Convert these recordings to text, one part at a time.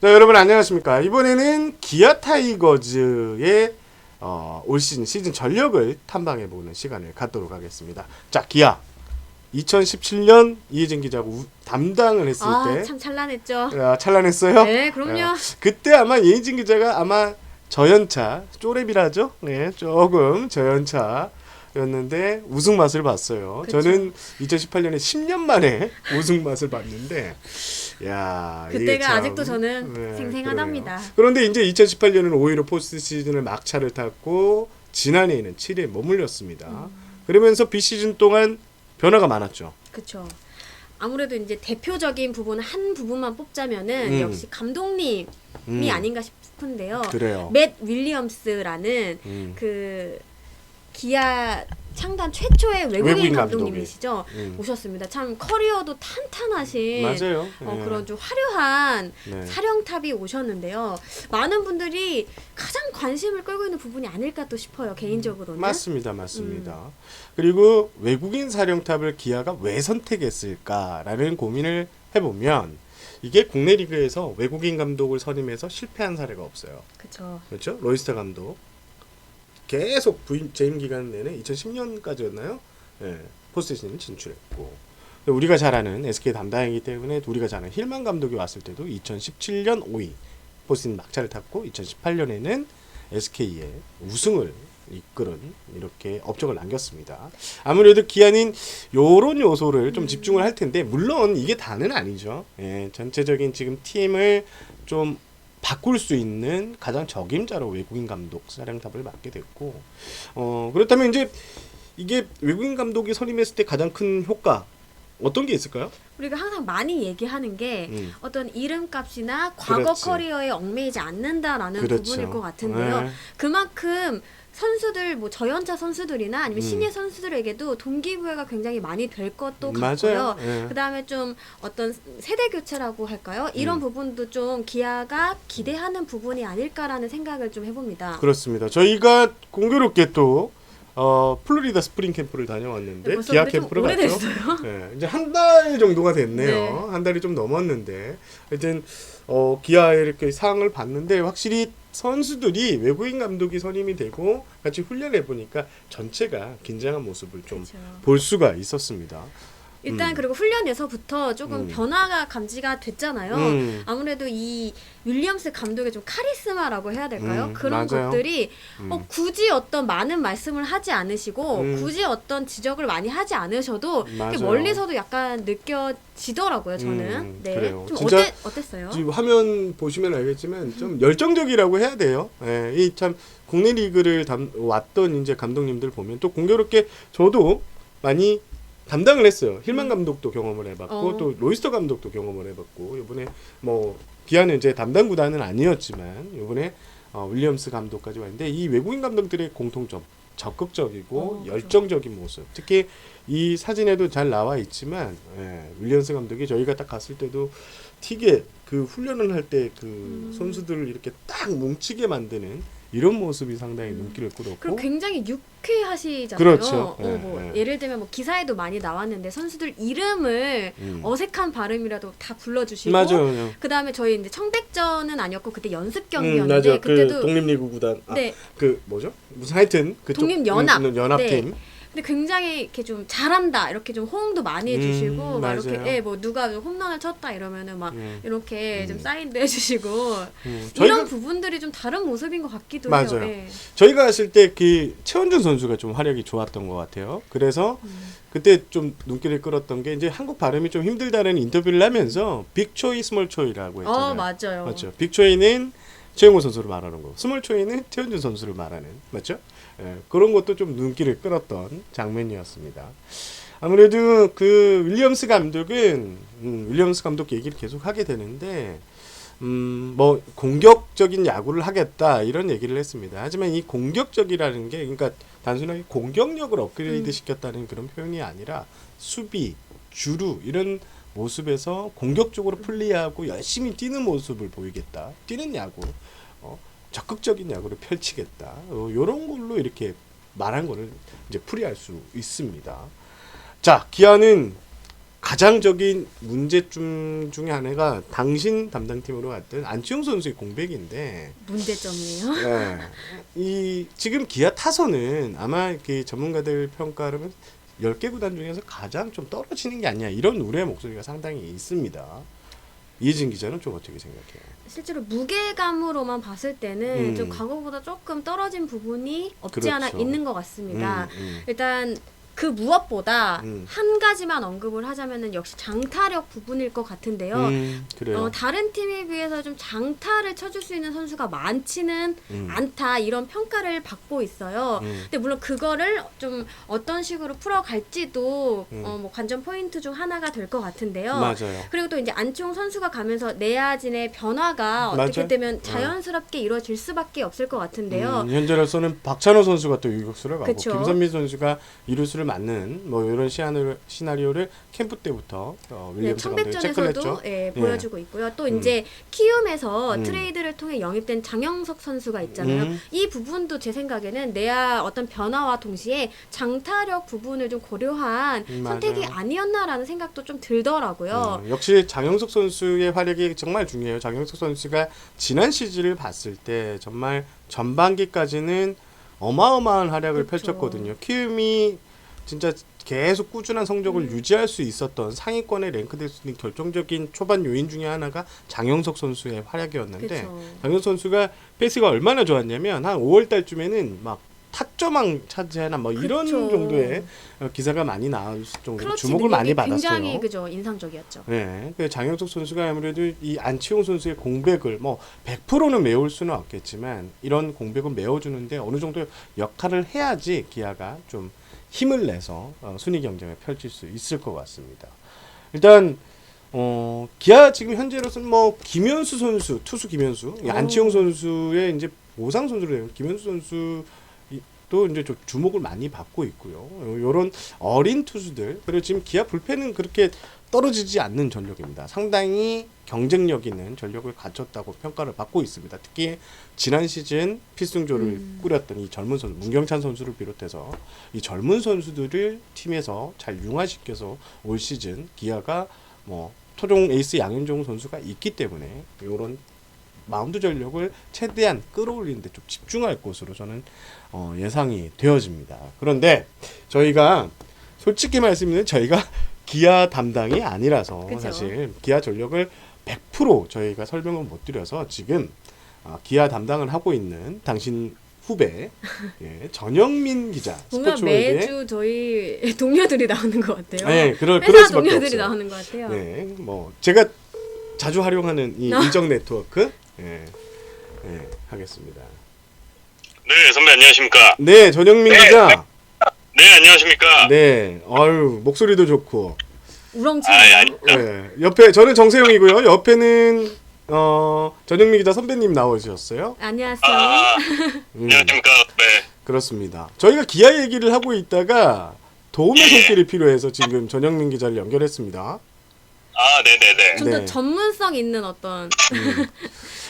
자, 여러분 안녕하십니까. 이번에는 기아 타이거즈의 올 시즌 전력을 탐방해보는 시간을 갖도록 하겠습니다. 자, 기아 2017년 이혜진 기자가 담당을 했을 때 참 찬란했죠. 찬란했어요? 네, 그럼요. 그때 아마 이혜진 기자가 아마 저연차, 쪼렙이라죠? 네, 조금 저연차였는데 우승 맛을 봤어요. 그쵸. 저는 2018년에 10년 만에 우승 맛을 봤는데 야, 그때가 아직도 저는 생생하답니다. 그러네요. 그런데 이제 2018년은 오히려 포스트 시즌을 막차를 탔고 지난해에는 7위에 머물렀습니다. 그러면서 비시즌 동안 변화가 많았죠. 그렇죠. 아무래도 이제 대표적인 부분 한 부분만 뽑자면은 역시 감독님이 아닌가 싶은데요. 그래요. 맷 윌리엄스라는 그 기아 창단 최초의 외국인 감독님이시죠. 오셨습니다. 참 커리어도 탄탄하신 맞아요. 그런 좀 화려한 네. 사령탑이 오셨는데요. 많은 분들이 가장 관심을 끌고 있는 부분이 아닐까 또 싶어요. 개인적으로는. 맞습니다. 그리고 외국인 사령탑을 기아가 왜 선택했을까라는 고민을 해보면 이게 국내 리그에서 외국인 감독을 선임해서 실패한 사례가 없어요. 그렇죠? 로이스터 감독 계속 재임 기간 내내 2010년까지였나요? 예, 포스트시즌 진출했고 우리가 잘 아는 SK 담당이기 때문에 우리가 잘 아는 힐만 감독이 왔을 때도 2017년 5위 포스트시즌 막차를 탔고 2018년에는 SK의 우승을 이끌은 이렇게 업적을 남겼습니다. 아무래도 기아는 요런 요소를 좀 집중을 할 텐데 물론 이게 다는 아니죠. 예, 전체적인 지금 팀을 좀 바꿀 수 있는 가장 적임자로 외국인 감독 사령탑을 맡게 됐고 그렇다면 이제 이게 외국인 감독이 선임했을 때 가장 큰 효과 어떤 게 있을까요? 우리가 항상 많이 얘기하는 게 어떤 이름값이나 과거 그렇지. 커리어에 얽매이지 않는다라는 그렇죠. 부분일 것 같은데요. 네. 그만큼 선수들 뭐 저연차 선수들이나 아니면 신예 선수들에게도 동기부여가 굉장히 많이 될 것도 같고요. 네. 그다음에 좀 어떤 세대 교체라고 할까요? 이런 부분도 좀 기아가 기대하는 부분이 아닐까라는 생각을 좀 해봅니다. 그렇습니다. 저희가 공교롭게 또 플로리다 스프링 캠프를 다녀왔는데 벌써 기아 근데 좀 캠프를 갔죠. 오래됐어요. 네, 이제 한 달 정도가 됐네요. 네. 한 달이 좀 넘었는데 하여튼 기아에 이렇게 상을 받는데 확실히 선수들이 외국인 감독이 선임이 되고 같이 훈련해 보니까 전체가 긴장한 모습을 좀 볼 수가 있었습니다. 일단 그리고 훈련에서부터 조금 변화가 감지가 됐잖아요. 아무래도 이 윌리엄스 감독의 좀 카리스마라고 해야 될까요? 그런 맞아요. 것들이 굳이 어떤 많은 말씀을 하지 않으시고 굳이 어떤 지적을 많이 하지 않으셔도 맞아요. 멀리서도 약간 느껴지더라고요. 저는. 네. 그래요. 좀 진짜 어땠어요? 지금 화면 보시면 알겠지만 좀 열정적이라고 해야 돼요. 예, 이 참 국내 리그를 왔던 이제 감독님들 보면 또 공교롭게 저도 많이 담당을 했어요. 힐만 감독도 경험을 해봤고 또 로이스터 감독도 경험을 해봤고 이번에 뭐 기아는 이제 담당 구단은 아니었지만 이번에 윌리엄스 감독까지 왔는데 이 외국인 감독들의 공통점 적극적이고 열정적인 모습. 특히 이 사진에도 잘 나와 있지만 윌리엄스 감독이 저희가 딱 갔을 때도 튀게 그 훈련을 할 때 그 선수들을 이렇게 딱 뭉치게 만드는 이런 모습이 상당히 눈길을 끌었고 그리고 굉장히 유쾌하시잖아요. 그렇죠. 예를 들면 뭐 기사에도 많이 나왔는데 선수들 이름을 어색한 발음이라도 다 불러주시고 맞아요. 그다음에 저희 이제 청백전은 아니었고 그때 연습 경기였는데 맞아. 그때도 그 독립리그 구단 네. 그 뭐죠? 무슨 하여튼 그쪽 연합팀. 네. 근데 굉장히 이렇게 좀 잘한다 이렇게 좀 호응도 많이 해주시고 막 맞아요. 이렇게 뭐 누가 홈런을 쳤다 이러면은 막 이렇게 좀 사인도 해주시고 저희가 이런 부분들이 좀 다른 모습인 것 같기도 맞아요. 해요. 예. 저희가 갔을 때 그 최원준 선수가 좀 활약이 좋았던 것 같아요. 그래서 그때 좀 눈길을 끌었던 게 이제 한국 발음이 좀 힘들다는 인터뷰를 하면서 빅초이 스몰초이라고 했잖아요. 맞아요. 맞죠. 빅초이는 최영호 선수를 말하는 거, 스몰초이는 최원준 선수를 말하는 맞죠? 예, 그런 것도 좀 눈길을 끌었던 장면이었습니다. 아무래도 그 윌리엄스 감독은 윌리엄스 감독 얘기를 계속 하게 되는데 뭐 공격적인 야구를 하겠다 이런 얘기를 했습니다. 하지만 이 공격적이라는 게 그러니까 단순하게 공격력을 업그레이드 시켰다는 그런 표현이 아니라 수비, 주루 이런 모습에서 공격적으로 플레이하고 열심히 뛰는 모습을 보이겠다. 뛰는 야구, 적극적인 야구를 펼치겠다. 이런 걸로 이렇게 말한 거를 이제 풀이할 수 있습니다. 자, 기아는 가장적인 문제점 중에 하나가 당신 담당팀으로 갔던 안치홍 선수의 공백인데 문제점이에요. 네. 이 지금 기아 타선은 아마 그 전문가들 평가로는 10개 구단 중에서 가장 좀 떨어지는 게 아니야 이런 우려의 목소리가 상당히 있습니다. 이혜진 기자는 좀 어떻게 생각해요? 실제로 무게감으로만 봤을 때는 음. 좀 과거보다 조금 떨어진 부분이 없지 그렇죠. 않아 있는 것 같습니다. 음. 일단 그 무엇보다 음. 한 가지만 언급을 하자면은 역시 장타력 부분일 것 같은데요. 그래요. 다른 팀에 비해서 좀 장타를 쳐줄 수 있는 선수가 많지는 않다 이런 평가를 받고 있어요. 근데 물론 그거를 좀 어떤 식으로 풀어갈지도 뭐 관전 포인트 중 하나가 될 것 같은데요. 맞아요. 그리고 또 이제 안치홍 선수가 가면서 내야진의 변화가 어떻게 맞아요. 되면 자연스럽게 이루어질 수밖에 없을 것 같은데요. 현재로서는 박찬호 선수가 또 유격수를 가고 그쵸. 김선민 선수가 이루수를 맞는 뭐 이런 시나리오를 캠프 때부터 윌리엄스 감독이 체크를 했죠. 청백전에서도 보여주고 있고요. 또 이제 키움에서 트레이드를 통해 영입된 장영석 선수가 있잖아요. 이 부분도 제 생각에는 내야 어떤 변화와 동시에 장타력 부분을 좀 고려한 선택이 아니었나라는 생각도 좀 들더라고요. 역시 장영석 선수의 활약이 정말 중요해요. 장영석 선수가 지난 시즌을 봤을 때 정말 전반기까지는 어마어마한 활약을 그렇죠. 펼쳤거든요. 키움이 진짜 계속 꾸준한 성적을 유지할 수 있었던 상위권에 랭크될 수 있는 결정적인 초반 요인 중에 하나가 장영석 선수의 활약이었는데 그쵸. 장영석 선수가 페이스가 얼마나 좋았냐면 한 5월 달쯤에는 막 타점왕 차지하나 뭐 이런 그쵸. 정도의 기사가 많이 나올 정도로 클러치 주목을 많이 능력이 받았어요. 굉장히 그죠 인상적이었죠. 네, 그 장영석 선수가 아무래도 이 안치홍 선수의 공백을 뭐 100%는 메울 수는 없겠지만 이런 공백을 메워주는데 어느 정도 역할을 해야지 기아가 좀 힘을 내서 순위 경쟁을 펼칠 수 있을 것 같습니다. 일단 기아 지금 현재로서는 뭐 김현수 선수, 투수 김현수, 안치홍 선수의 이제 보상 선수로 되는 김현수 선수 또 이제 좀 주목을 많이 받고 있고요. 이런 어린 투수들 그리고 지금 기아 불펜은 그렇게 떨어지지 않는 전력입니다. 상당히 경쟁력 있는 전력을 갖췄다고 평가를 받고 있습니다. 특히 지난 시즌 필승조를 꾸렸던 이 젊은 선수 문경찬 선수를 비롯해서 이 젊은 선수들을 팀에서 잘 융화시켜서 올 시즌 기아가 뭐 토종 에이스 양현종 선수가 있기 때문에 이런 마운드 전력을 최대한 끌어올리는 데 좀 집중할 것으로 저는 예상이 되어집니다. 그런데 저희가 솔직히 말씀드리면 저희가 기아 담당이 아니라서 그쵸. 사실 기아 전력을 100% 저희가 설명을 못 드려서 지금 기아 담당을 하고 있는 당신 후배 전영민 기자 뭔가 스포츠월드의 매주 저희 동료들이 나오는 것 같아요. 네, 그럴 회사 수밖에 동료들이 없어요. 나오는 것 같아요. 네, 뭐 제가 자주 활용하는 이 이정 네트워크 하겠습니다. 네, 선배 안녕하십니까? 네, 전영민 기자. 네, 안녕하십니까? 네, 아유 목소리도 좋고. 우렁차요. 네, 옆에 저는 정세영이고요. 옆에는 전영민 기자 선배님 나오셨어요. 안녕하세요. 안녕하십니까? 네. 그렇습니다. 저희가 기아 얘기를 하고 있다가 도움의 손길이 필요해서 지금 전영민 기자를 연결했습니다. 네네네. 좀 더 네. 전문성 있는 어떤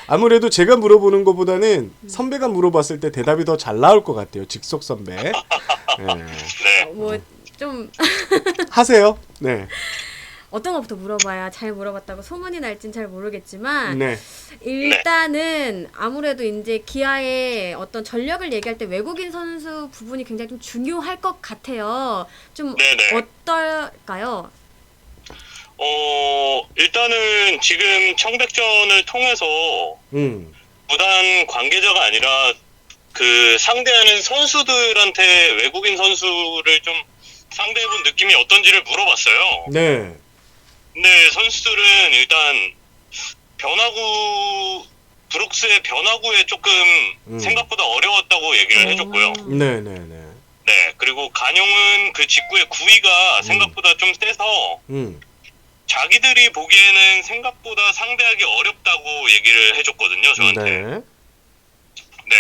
아무래도 제가 물어보는 것보다는 선배가 물어봤을 때 대답이 더 잘 나올 것 같아요. 직속 선배. 네. 네. 뭐 좀 하세요. 네. 어떤 것부터 물어봐야 잘 물어봤다고 소문이 날진 잘 모르겠지만 네. 일단은 아무래도 이제 기아의 어떤 전력을 얘기할 때 외국인 선수 부분이 굉장히 좀 중요할 것 같아요. 좀 네네. 어떨까요? 일단은 지금 청백전을 통해서 구단 관계자가 아니라 그 상대하는 선수들한테 외국인 선수를 좀 상대해본 느낌이 어떤지를 물어봤어요. 네. 근데 선수들은 일단 브룩스의 변화구에 조금 생각보다 어려웠다고 얘기를 해줬고요. 네, 네, 네. 네, 그리고 간용은 그 직구의 구위가 생각보다 좀 세서 자기들이 보기에는 생각보다 상대하기 어렵다고 얘기를 해줬거든요, 저한테. 네. 네.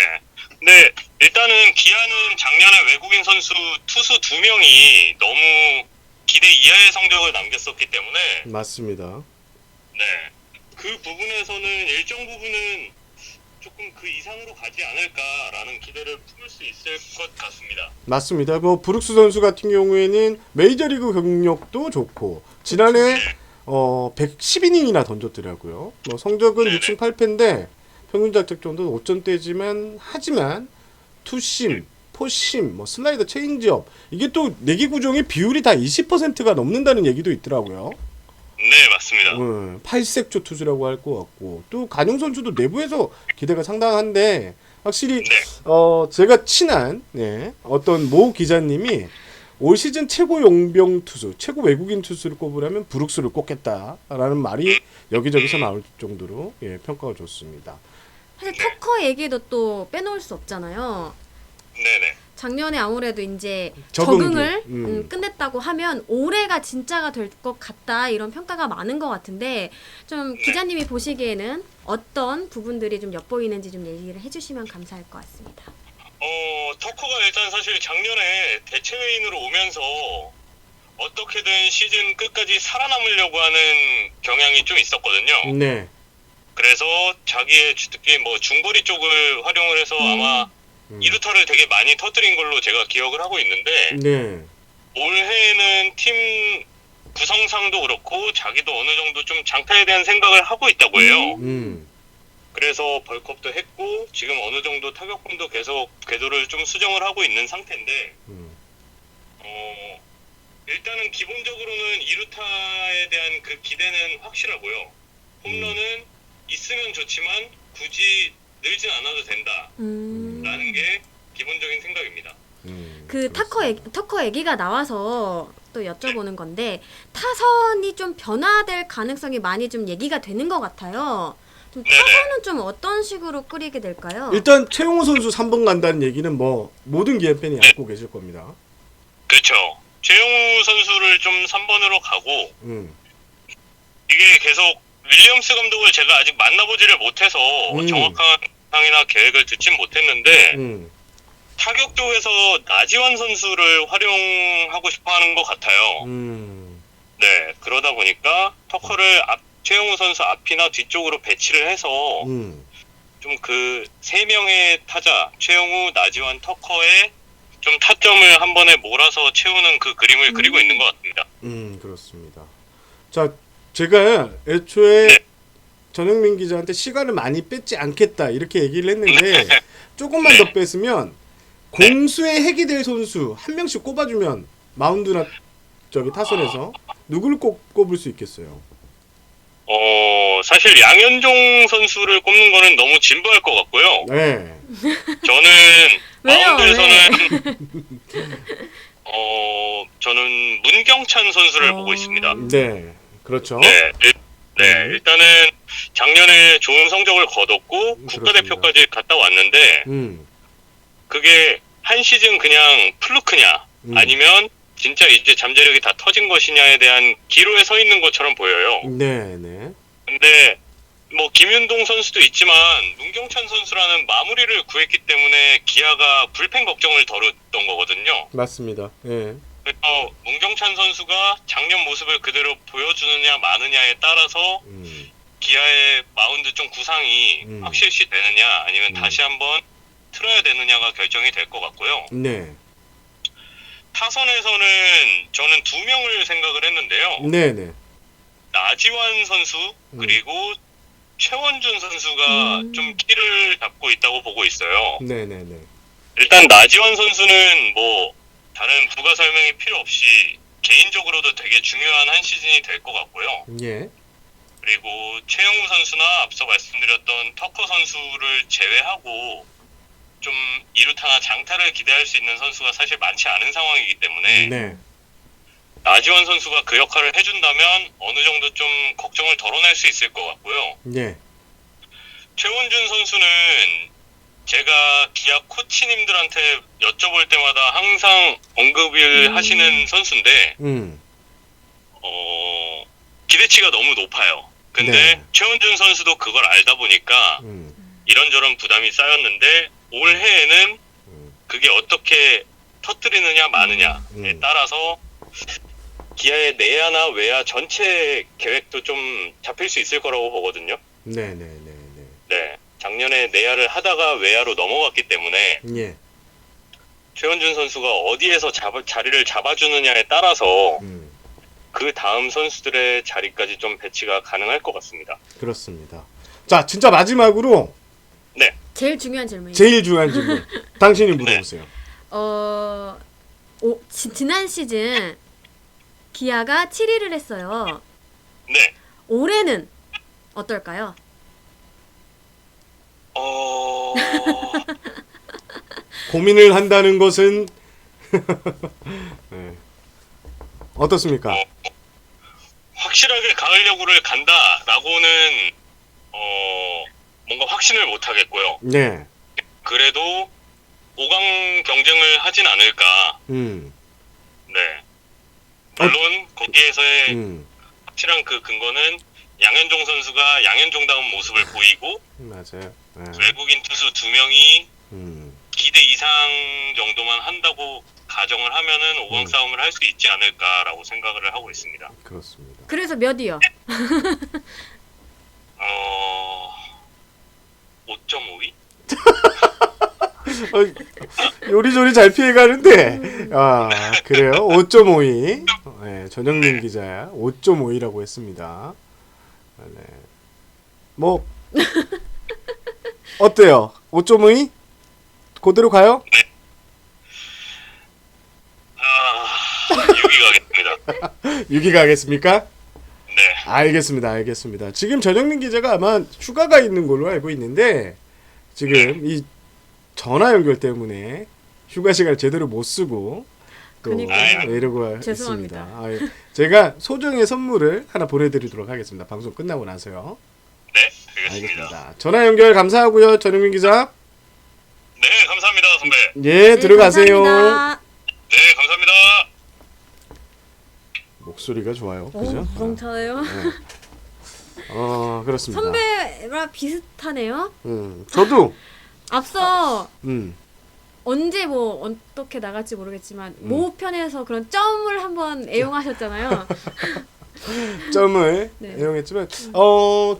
근데 일단은 기아는 작년에 외국인 선수 투수 2명이 너무 기대 이하의 성적을 남겼었기 때문에 맞습니다. 네. 그 부분에서는 일정 부분은 조금 그 이상으로 가지 않을까라는 기대를 품을 수 있을 것 같습니다. 맞습니다. 뭐 브룩스 선수 같은 경우에는 메이저리그 경력도 좋고 지난해 110이닝이나 던졌더라고요. 뭐 성적은 네네. 6승 8패인데 평균 자책점도 5점대지만 하지만 투심, 포심, 뭐 슬라이더, 체인지업 이게 또 내기 구종의 비율이 다 20%가 넘는다는 얘기도 있더라고요. 네, 맞습니다. 8색조 투수라고 할 것 같고 또 간용 선수도 내부에서 기대가 상당한데 확실히 네. 제가 친한 어떤 모 기자님이 올 시즌 최고 용병 투수, 최고 외국인 투수를 꼽으라면 브룩스를 꼽겠다라는 말이 여기저기서 나올 정도로 평가가 좋습니다. 사실 터커 얘기도 또 빼놓을 수 없잖아요. 네네. 작년에 아무래도 이제 적응기. 적응을 끝냈다고 하면 올해가 진짜가 될 것 같다 이런 평가가 많은 것 같은데 좀 기자님이 보시기에는 어떤 부분들이 좀 엿보이는지 좀 얘기를 해주시면 감사할 것 같습니다. 터커가 일단 사실 작년에 대체회인으로 오면서 어떻게든 시즌 끝까지 살아남으려고 하는 경향이 좀 있었거든요. 네. 그래서 자기의 특히 뭐 중거리 쪽을 활용을 해서 아마 2루타를 되게 많이 터뜨린 걸로 제가 기억을 하고 있는데 네. 올해에는 팀 구성상도 그렇고 자기도 어느 정도 좀 장타에 대한 생각을 하고 있다고 해요. 그래서 벌컵도 했고 지금 어느 정도 타격감도 계속 궤도를 좀 수정을 하고 있는 상태인데 일단은 기본적으로는 2루타에 대한 그 기대는 확실하고요. 홈런은 있으면 좋지만 굳이 늘진 않아도 된다라는 게 기본적인 생각입니다. 그 터커 얘기가 나와서 또 여쭤보는 건데 타선이 좀 변화될 가능성이 많이 좀 얘기가 되는 것 같아요. 좀 타선은 좀 어떤 식으로 꾸리게 될까요? 일단 최용호 선수 3번 간다는 얘기는 뭐 모든 기아 팬이 알고 계실 겁니다. 그렇죠. 최용우 선수를 좀 3번으로 가고 이게 계속 윌리엄스 감독을 제가 아직 만나보지를 못해서 정확한 상이나 계획을 듣진 못했는데 타격 쪽에서 나지완 선수를 활용하고 싶어하는 것 같아요. 네, 그러다 보니까 터커를 최용우 선수 앞이나 뒤쪽으로 배치를 해서 좀 그 세 명의 타자 최용우, 나지완, 터커의 좀 타점을 한 번에 몰아서 채우는 그 그림을 그리고 있는 것 같습니다. 그렇습니다. 자, 제가 애초에 전영민 기자한테 시간을 많이 뺏지 않겠다 이렇게 얘기를 했는데 조금만 더 뺐으면 공수의 핵이 될 선수 한 명씩 꼽아주면 마운드나 저기 타선에서 누굴 꼽을 수 있겠어요? 사실 양현종 선수를 꼽는 거는 너무 진부할 것 같고요. 네. 저는 왜요? 마운드에서는 저는 문경찬 선수를 보고 있습니다. 네. 그렇죠. 네, 일단은 작년에 좋은 성적을 거뒀고 국가대표까지 갔다 왔는데 그게 한 시즌 그냥 플루크냐 아니면 진짜 이제 잠재력이 다 터진 것이냐에 대한 기로에 서 있는 것처럼 보여요. 네. 근데 뭐 김윤동 선수도 있지만 문경찬 선수라는 마무리를 구했기 때문에 기아가 불펜 걱정을 덜었던 거거든요. 맞습니다. 예. 그래서 문경찬 선수가 작년 모습을 그대로 보여주느냐 마느냐에 따라서 기아의 마운드 좀 구상이 확실시 되느냐 아니면 다시 한번 틀어야 되느냐가 결정이 될 것 같고요. 네. 타선에서는 저는 두 명을 생각을 했는데요. 네네. 나지완 선수 그리고 최원준 선수가 좀 키를 잡고 있다고 보고 있어요. 네네네. 일단 나지완 선수는 뭐 다른 부가 설명이 필요 없이 개인적으로도 되게 중요한 한 시즌이 될 것 같고요. 예. 그리고 최영우 선수나 앞서 말씀드렸던 터커 선수를 제외하고 좀 이루타나 장타를 기대할 수 있는 선수가 사실 많지 않은 상황이기 때문에 네. 나지완 선수가 그 역할을 해준다면 어느 정도 좀 걱정을 덜어낼 수 있을 것 같고요. 예. 최원준 선수는 제가 기아 코치님들한테 여쭤볼 때마다 항상 언급을 하시는 선수인데 기대치가 너무 높아요. 근데 네. 최원준 선수도 그걸 알다 보니까 이런저런 부담이 쌓였는데 올해에는 그게 어떻게 터뜨리느냐 마느냐에 따라서 기아의 내야나 외야 전체 계획도 좀 잡힐 수 있을 거라고 보거든요. 네네네. 네, 작년에 내야를 하다가 외야로 넘어갔기 때문에 예. 최원준 선수가 어디에서 자리를 잡아주느냐에 따라서 음. 그 다음 선수들의 자리까지 좀 배치가 가능할 것 같습니다. 그렇습니다. 자, 진짜 마지막으로 네. 제일 중요한 질문이에요. 제일 중요한 질문. 당신이 물어보세요. 지난 시즌 기아가 7위를 했어요. 네. 올해는 어떨까요? 고민을 한다는 것은 네. 어떻습니까? 확실하게 가을 야구를 간다라고는 뭔가 확신을 못 하겠고요. 네. 그래도 5강 경쟁을 하진 않을까. 네. 물론 거기에서의 확실한 그 근거는 양현종 선수가 양현종다운 모습을 보이고 맞아요. 네. 외국인 투수 2명이 기대 이상 정도만 한다고 가정을 하면은 5강 싸움을 할 수 있지 않을까라고 생각을 하고 있습니다. 그렇습니다. 그래서 몇이요? 5.5위? 요리조리 잘 피해가는데 그래요. 5.52 네, 전영민 기자 5.5이라고 했습니다. 네. 뭐 어때요? 5.5? 그대로 가요? 네. 6위 가겠습니다. 6위 가겠습니까? 네. 알겠습니다. 지금 전영민 기자가 아마 휴가가 있는 걸로 알고 있는데 지금 이 전화 연결 때문에 휴가 시간을 제대로 못 쓰고 또 그러니까요. 이러고 죄송합니다. 있습니다. 제가 소정의 선물을 하나 보내드리도록 하겠습니다. 방송 끝나고 나서요. 네, 알겠습니다. 알겠습니다. 전화 연결 감사하고요, 전영민 기자. 네, 감사합니다, 선배. 예, 들어가세요. 감사합니다. 네, 감사합니다. 목소리가 좋아요, 그죠? 부렁차네요. 그렇습니다. 선배랑 비슷하네요. 저도 앞서 언제 언제 뭐 어떻게 나갈지 모르겠지만 모 편에서 그런 점을 한번 애용하셨잖아요. 점을 네. 애용했지만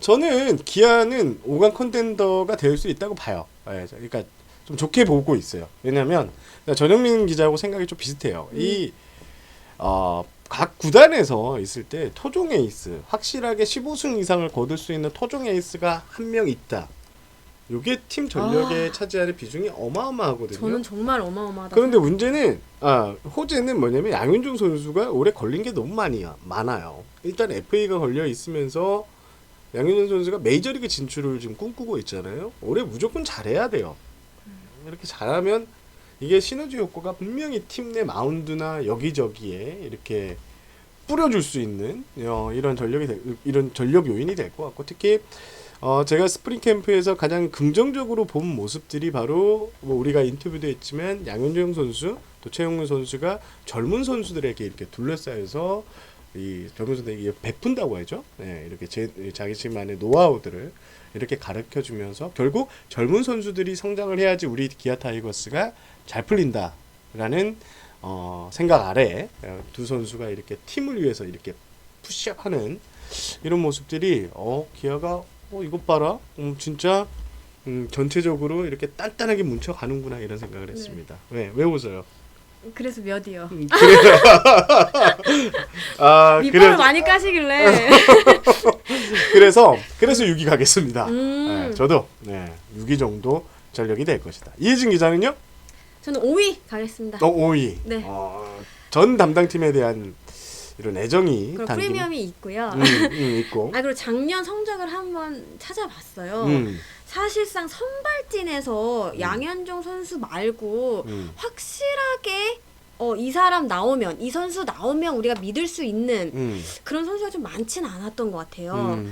저는 기아는 5강 컨텐더가 될 수 있다고 봐요. 예, 그러니까 좀 좋게 보고 있어요. 왜냐하면 전영민 기자하고 생각이 좀 비슷해요. 각 구단에서 있을 때 토종 에이스, 확실하게 15승 이상을 거둘 수 있는 토종 에이스가 한 명 있다. 이게 팀 전력에 차지하는 비중이 어마어마하거든요. 저는 정말 어마어마하다. 그런데 문제는 호재는 뭐냐면 양현종 선수가 올해 걸린 게 너무 많아요. 일단 FA가 걸려 있으면서 양현종 선수가 메이저리그 진출을 지금 꿈꾸고 있잖아요. 올해 무조건 잘해야 돼요. 이렇게 잘하면 이게 시너지 효과가 분명히 팀 내 마운드나 여기저기에 이렇게 뿌려줄 수 있는 이런 전력 요인이 될 것 같고, 특히 제가 스프링 캠프에서 가장 긍정적으로 본 모습들이 바로 뭐 우리가 인터뷰도 했지만 양현종 선수 또 최용훈 선수가 젊은 선수들에게 이렇게 둘러싸여서 이 젊은 선수들에게 베푼다고 하죠. 네, 이렇게 자기만의 노하우들을 이렇게 가르쳐 주면서 결국 젊은 선수들이 성장을 해야지 우리 기아 타이거스가 잘 풀린다라는 생각 아래 두 선수가 이렇게 팀을 위해서 이렇게 푸시업하는 이런 모습들이 기아가 이것 봐라 진짜 전체적으로 이렇게 단단하게 뭉쳐가는구나 이런 생각을 했습니다. 왜 웃어요? 그래서 몇이요? 그래서 밑밥을 많이 까시길래. 그래서 6위 가겠습니다. 음. 저도 6위 정도 전력이 될 것이다. 이혜진 기자는요? 저는 5위 가겠습니다. 5위. 네. 전 담당팀에 대한 이런 애정이 그럼 담긴 프리미엄이 있고요. 있고. 그리고 작년 성적을 한번 찾아봤어요. 사실상 선발진에서 양현종 선수 말고 확실하게 이 사람 나오면, 이 선수 나오면 우리가 믿을 수 있는 그런 선수가 좀 많지는 않았던 것 같아요.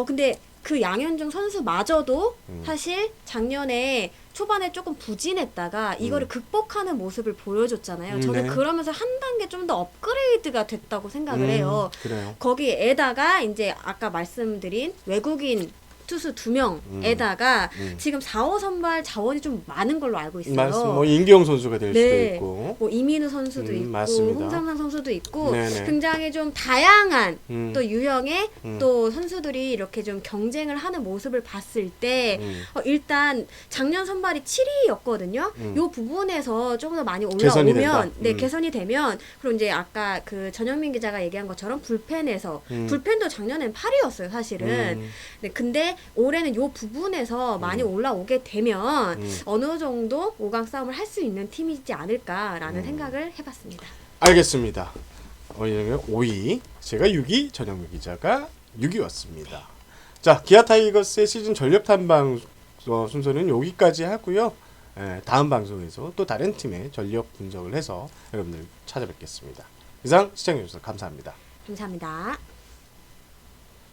근데 그 양현종 선수마저도 사실 작년에 초반에 조금 부진했다가 이거를 극복하는 모습을 보여줬잖아요. 저는 네. 그러면서 한 단계 좀 더 업그레이드가 됐다고 생각을 해요. 그래요. 거기에다가 이제 아까 말씀드린 외국인 투수 2명에다가 지금 4, 5 선발 자원이 좀 많은 걸로 알고 있어요. 맞습니다. 뭐 임기영 선수가 될 네. 수도 있고. 뭐 이민우 선수도 있고 맞습니다. 홍상상 선수도 있고 네네. 굉장히 좀 다양한 또 유형의 또 선수들이 이렇게 좀 경쟁을 하는 모습을 봤을 때 일단 작년 선발이 7위였거든요. 요 부분에서 조금 더 많이 개선이 된다. 올라오면 네, 개선이 되면 그리고 이제 아까 그 전현민 기자가 얘기한 것처럼 불펜에서 불펜도 작년엔 8위였어요, 사실은. 네, 근데 올해는 요 부분에서 많이 올라오게 되면 어느 정도 5강 싸움을 할 수 있는 팀이지 않을까라는 생각을 해봤습니다. 알겠습니다. 5위, 제가 6위, 전영미 기자가 6위였습니다. 자, 기아 타이거스의 시즌 전력 탐방 순서는 여기까지 하고요. 다음 방송에서 또 다른 팀의 전력 분석을 해서 여러분들 찾아뵙겠습니다. 이상 시청해주셔서 감사합니다. 감사합니다.